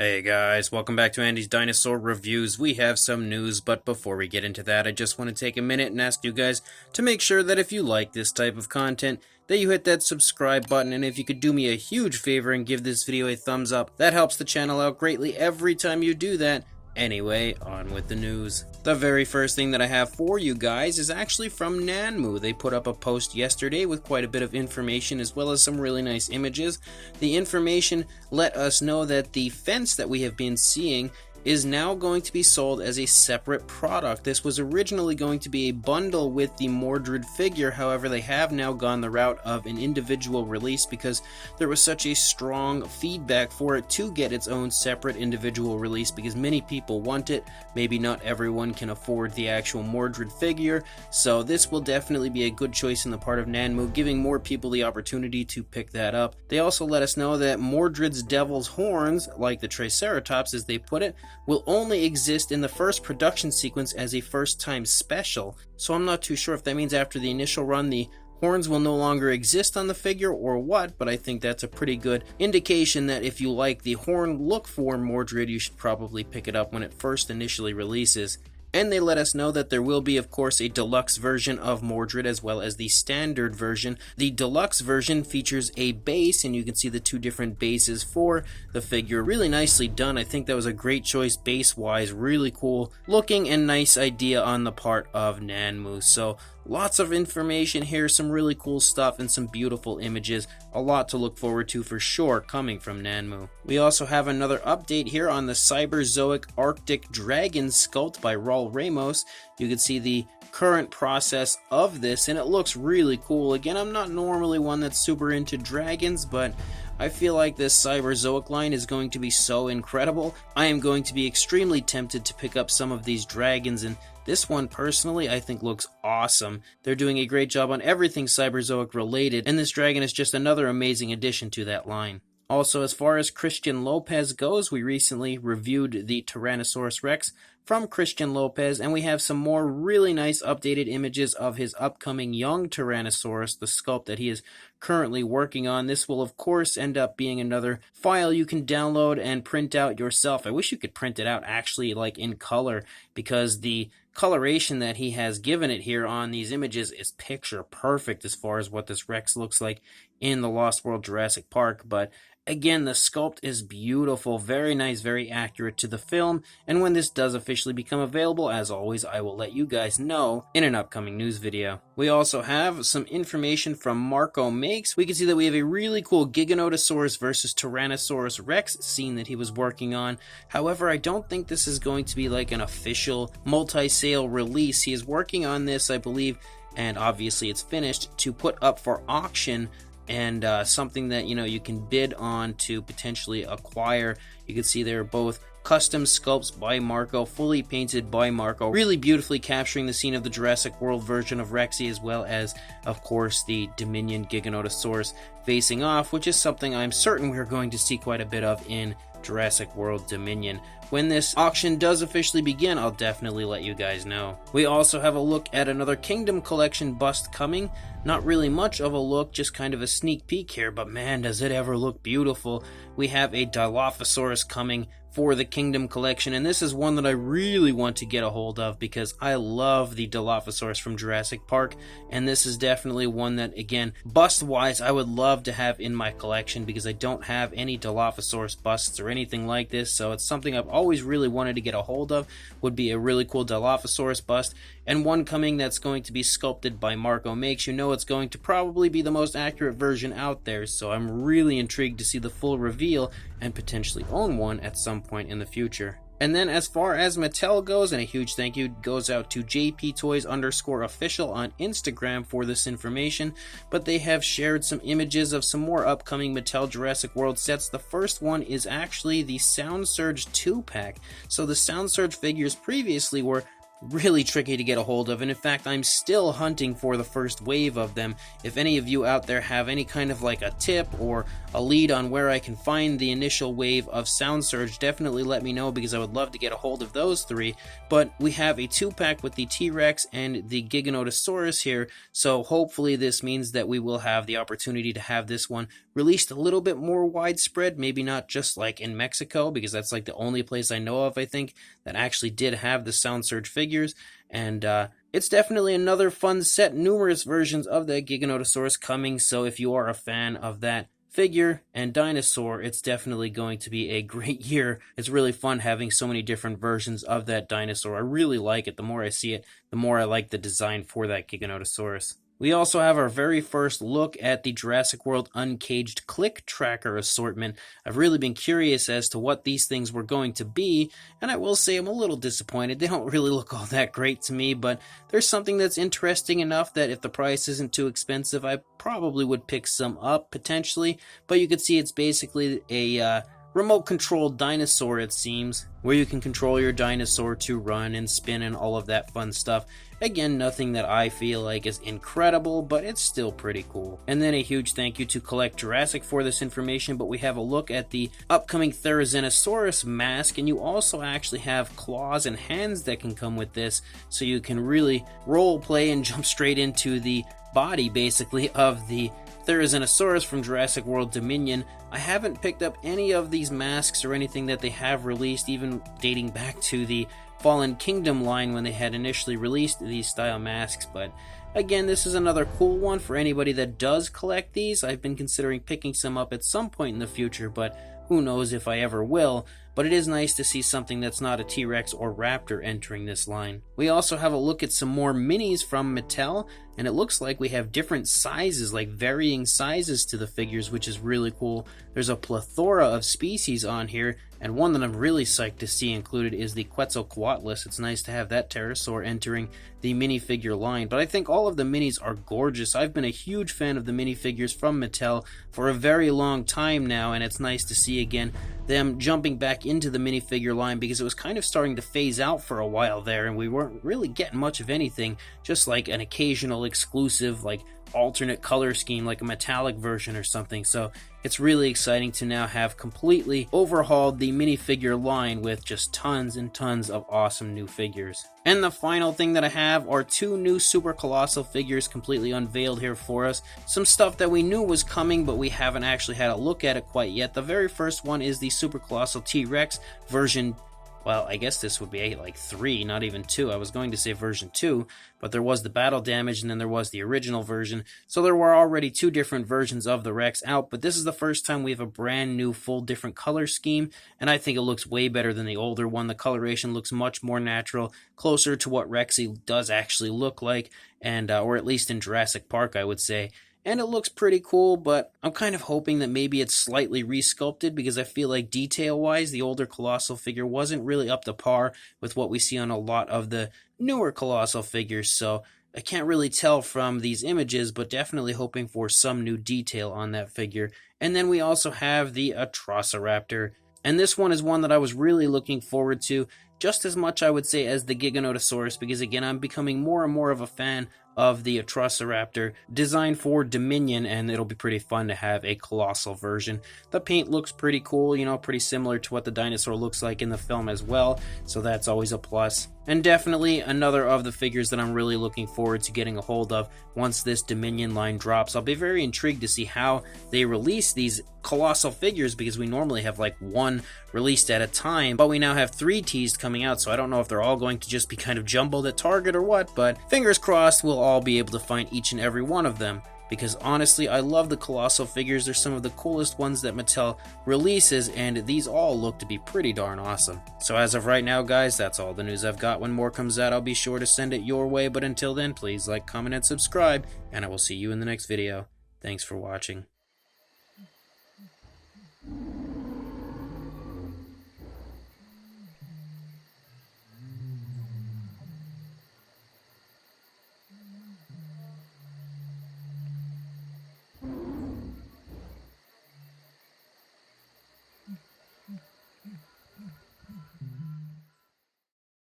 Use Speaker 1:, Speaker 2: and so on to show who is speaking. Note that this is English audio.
Speaker 1: Hey guys, welcome back to Andy's Dinosaur Reviews. We have some news, but before we get into that, I just want to take a minute and ask you guys to make sure that if you like this type of content, that you hit that subscribe button, and if you could do me a huge favor and give this video a thumbs up, that helps the channel out greatly every time you do that. Anyway, on with the news. The very first thing that I have for you guys is actually from Nanmu. They put up a post yesterday with quite a bit of information as well as some really nice images. The information let us know that the fence that we have been seeing is now going to be sold as a separate product. This was originally going to be a bundle with the Mordred figure, however they have now gone the route of an individual release because there was such a strong feedback for it to get its own separate individual release because many people want it. Maybe not everyone can afford the actual Mordred figure, so this will definitely be a good choice in the part of Nanmu, giving more people the opportunity to pick that up. They also let us know that Mordred's devil's horns, like the Triceratops as they put it, will only exist in the first production sequence as a first-time special. So I'm not too sure if that means after the initial run the horns will no longer exist on the figure or what, but I think that's a pretty good indication that if you like the horn look for Mordred, you should probably pick it up when it first initially releases. And they let us know that there will be, of course, a deluxe version of Mordred as well as the standard version. The deluxe version features a base, and you can see the two different bases for the figure. Really nicely done. I think that was a great choice base-wise. Really cool looking and nice idea on the part of Nanmu. So lots of information here, some really cool stuff, and some beautiful images. A lot to look forward to for sure coming from Nanmu. We also have another update here on the Cyberzoic Arctic Dragon sculpt by Raul Ramos. You can see the current process of this, and it looks really cool. Again, I'm not normally one that's super into dragons, but I feel like this Cyberzoic line is going to be so incredible. I am going to be extremely tempted to pick up some of these dragons, and this one personally I think looks awesome. They're doing a great job on everything Cyberzoic related, and this dragon is just another amazing addition to that line. Also, as far as Cristian Lopez goes, we recently reviewed the Tyrannosaurus Rex from Cristian Lopez, and we have some more really nice updated images of his upcoming young Tyrannosaurus, the sculpt that he is currently working on. This will, of course, end up being another file you can download and print out yourself. I wish you could print it out actually like in color, because the coloration that he has given it here on these images is picture perfect as far as what this Rex looks like in the Lost World Jurassic Park. But again, the sculpt is beautiful, very nice, very accurate to the film, and when this does officially become available, as always, I will let you guys know in an upcoming news video. We also have some information from Marco Makes. We can see that we have a really cool Giganotosaurus versus Tyrannosaurus Rex scene that he was working on. However, I don't think this is going to be like an official multi-sale release. He is working on this, I believe, and obviously it's finished, to put up for auction, and something that you can bid on to potentially acquire. You can see they're both custom sculpts by Marco, fully painted by Marco, really beautifully capturing the scene of the Jurassic World version of Rexy, as well as, of course, the Dominion Giganotosaurus facing off, which is something I'm certain we're going to see quite a bit of in Jurassic World Dominion. When this auction does officially begin, I'll definitely let you guys know. We also have a look at another Kingdom Collection bust coming. Not really much of a look, just kind of a sneak peek here, but man, does it ever look beautiful. We have a Dilophosaurus coming for the Kingdom Collection, and this is one that I really want to get a hold of because I love the Dilophosaurus from Jurassic Park, and this is definitely one that, again, bust-wise, I would love to have in my collection because I don't have any Dilophosaurus busts or anything like this, so it's something I've always really wanted to get a hold of. Would be a really cool Dilophosaurus bust, and one coming that's going to be sculpted by Marco Makes. You know it's going to probably be the most accurate version out there, so I'm really intrigued to see the full reveal and potentially own one at some point in the future. And then as far as Mattel goes, and a huge thank you goes out to JPToys_official on Instagram for this information, but they have shared some images of some more upcoming Mattel Jurassic World sets. The first one is actually the Sound Surge 2-pack. So the Sound Surge figures previously were really tricky to get a hold of, and in fact I'm still hunting for the first wave of them. If any of you out there have any kind of like a tip or a lead on where I can find the initial wave of Sound Surge, definitely let me know, because I would love to get a hold of those three. But we have a 2-pack with the T-Rex and the Giganotosaurus here, so hopefully this means that we will have the opportunity to have this one released a little bit more widespread, maybe not just like in Mexico, because that's like the only place I know of, I think, that actually did have the Sound Surge figures. And it's definitely another fun set, numerous versions of the Giganotosaurus coming, so if you are a fan of that figure and dinosaur, it's definitely going to be a great year. It's really fun having so many different versions of that dinosaur. I really like it. The more I see it, the more I like the design for that Giganotosaurus. We also have our very first look at the Jurassic World Uncaged Click Tracker assortment. I've really been curious as to what these things were going to be, and I will say I'm a little disappointed. They don't really look all that great to me, but there's something that's interesting enough that if the price isn't too expensive, I probably would pick some up, potentially. But you can see it's basically a remote-controlled dinosaur, it seems, where you can control your dinosaur to run and spin and all of that fun stuff. Again, nothing that I feel like is incredible, but it's still pretty cool. And then a huge thank you to Collect Jurassic for this information, but we have a look at the upcoming Therizinosaurus mask, and you also actually have claws and hands that can come with this, so you can really role play and jump straight into the body, basically, of the Therizinosaurus from Jurassic World Dominion. I haven't picked up any of these masks or anything that they have released, even dating back to the Fallen Kingdom line when they had initially released these style masks, but again, this is another cool one for anybody that does collect these. I've been considering picking some up at some point in the future, but who knows if I ever will. But it is nice to see something that's not a T-Rex or Raptor entering this line. We also have a look at some more minis from Mattel, and it looks like we have different sizes, like varying sizes to the figures, which is really cool. There's a plethora of species on here, and one that I'm really psyched to see included is the Quetzalcoatlus. It's nice to have that pterosaur entering the minifigure line, but I think all of the minis are gorgeous. I've been a huge fan of the minifigures from Mattel for a very long time now, and it's nice to see again them jumping back into the minifigure line, because it was kind of starting to phase out for a while there, and we weren't really getting much of anything, just like an occasional exclusive, like alternate color scheme, like a metallic version or something. So it's really exciting to now have completely overhauled the minifigure line with just tons and tons of awesome new figures. And the final thing that I have are 2 new Super Colossal figures completely unveiled here for us. Some stuff that we knew was coming, but we haven't actually had a look at it quite yet. The very first one is the Super Colossal T-Rex version. Well, I guess this would be like 3, not even 2. I was going to say version 2, but there was the battle damage and then there was the original version. So there were already 2 different versions of the Rex out, but this is the first time we have a brand new full different color scheme, and I think it looks way better than the older one. The coloration looks much more natural, closer to what Rexy does actually look like, and or at least in Jurassic Park, I would say. And it looks pretty cool, but I'm kind of hoping that maybe it's slightly resculpted, because I feel like detail-wise, the older Colossal figure wasn't really up to par with what we see on a lot of the newer Colossal figures, so I can't really tell from these images, but definitely hoping for some new detail on that figure. And then we also have the Atrociraptor, and this one is one that I was really looking forward to, just as much I would say as the Giganotosaurus, because again, I'm becoming more and more of a fan of the Atrociraptor, designed for Dominion, and it'll be pretty fun to have a Colossal version. The paint looks pretty cool, you know, pretty similar to what the dinosaur looks like in the film as well, so that's always a plus. And definitely another of the figures that I'm really looking forward to getting a hold of once this Dominion line drops. I'll be very intrigued to see how they release these Colossal figures, because we normally have like 1 released at a time, but we now have 3 teased coming out, so I don't know if they're all going to just be kind of jumbled at Target or what, but fingers crossed we'll all be able to find each and every one of them. Because honestly, I love the Colossal figures. They're some of the coolest ones that Mattel releases, and these all look to be pretty darn awesome. So as of right now, guys, that's all the news I've got. When more comes out, I'll be sure to send it your way, but until then, please like, comment, and subscribe, and I will see you in the next video. Thanks for watching.